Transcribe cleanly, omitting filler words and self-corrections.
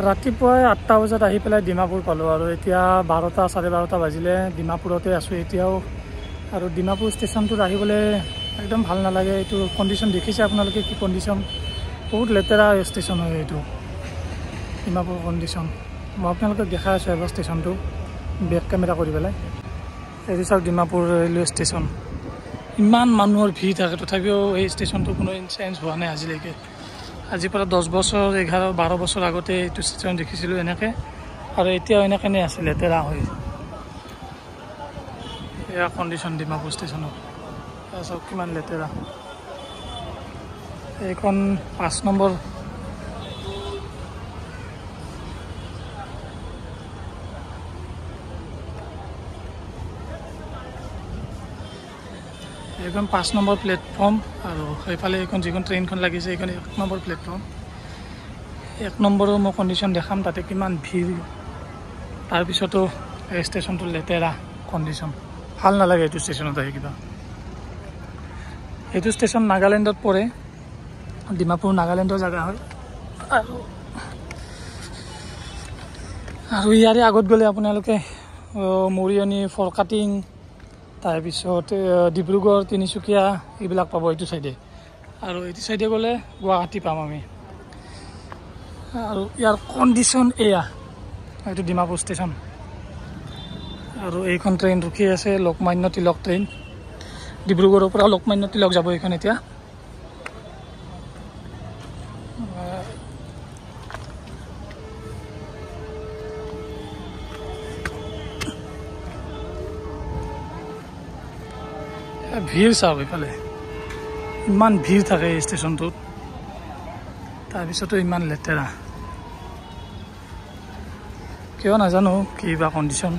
ৰাতিপুৱাই 8টা বজাত আহি পেলাই ডিমাপুৰ পালোঁ আৰু এতিয়া 12টা 12:30 বাজিলে ডিমাপুৰতে আছোঁ এতিয়াও। আৰু ডিমাপুৰ ষ্টেচনটোত আহিবলৈ একদম ভাল নালাগে। এইটো কণ্ডিশ্যন দেখিছে আপোনালোকে কি কণ্ডিশ্যন, বহুত লেতেৰা ষ্টেচন হয় এইটো ডিমাপুৰ কণ্ডিশ্যন। মই আপোনালোকক দেখাই আছোঁ এবাৰ ষ্টেচনটো বেক কেমেৰা কৰি পেলাই। এইটো চাওক ডিমাপুৰ ৰেলৱে ষ্টেচন, ইমান মানুহৰ ভিৰ থাকে তথাপিও এই ষ্টেচনটো কোনো চেঞ্জ হোৱা নাই আজিলৈকে। আজিৰ পৰা 10 বছৰ 11-12 বছৰ আগতে এইটো ষ্টেচন দেখিছিলোঁ এনেকৈ, আৰু এতিয়াও এনেকৈ আছে লেতেৰা হৈ। এয়া কণ্ডিশ্যন ডিমাপুৰ ষ্টেচনত, চাওক কিমান লেতেৰা। এইখন 5 নম্বৰ এইখন 5 নম্বৰ প্লেটফৰ্ম, আৰু সেইফালে এইখন যিখন ট্ৰেইনখন লাগিছে এইখন 1 নম্বৰ প্লেটফৰ্ম। 1 নম্বৰৰ মই কণ্ডিশ্যন দেখাম তাতে কিমান ভিৰ। তাৰপিছতো এই ষ্টেচনটো লেতেৰা কণ্ডিশ্যন, ভাল নালাগে এইটো ষ্টেচনত আহি কিবা। এইটো ষ্টেচন নাগালেণ্ডত পৰে, ডিমাপুৰ নাগালেণ্ডৰ জেগা হয়। আৰু ইয়াৰে আগত গ'লে আপোনালোকে মৰিয়নি, ফৰকাটিং, তাৰপিছত ডিব্ৰুগড়, তিনিচুকীয়া এইবিলাক পাব এইটো চাইডে। আৰু এইটো চাইডে গ'লে গুৱাহাটী পাম আমি। আৰু ইয়াৰ কণ্ডিশ্যন এয়া, এইটো ডিমাপুৰ ষ্টেচন। আৰু এইখন ট্ৰেইন ৰখি আছে, লোকমান্য তিলক ট্ৰেইন। ডিব্ৰুগড়ৰ পৰা লোকমান্য তিলক যাব এইখন এতিয়া। ভিৰ চাওক এইফালে, ইমান ভিৰ থাকে এই ষ্টেচনটোত, তাৰপিছতো ইমান লেতেৰা কিয় নাজানো, কি বা কণ্ডিশ্যন।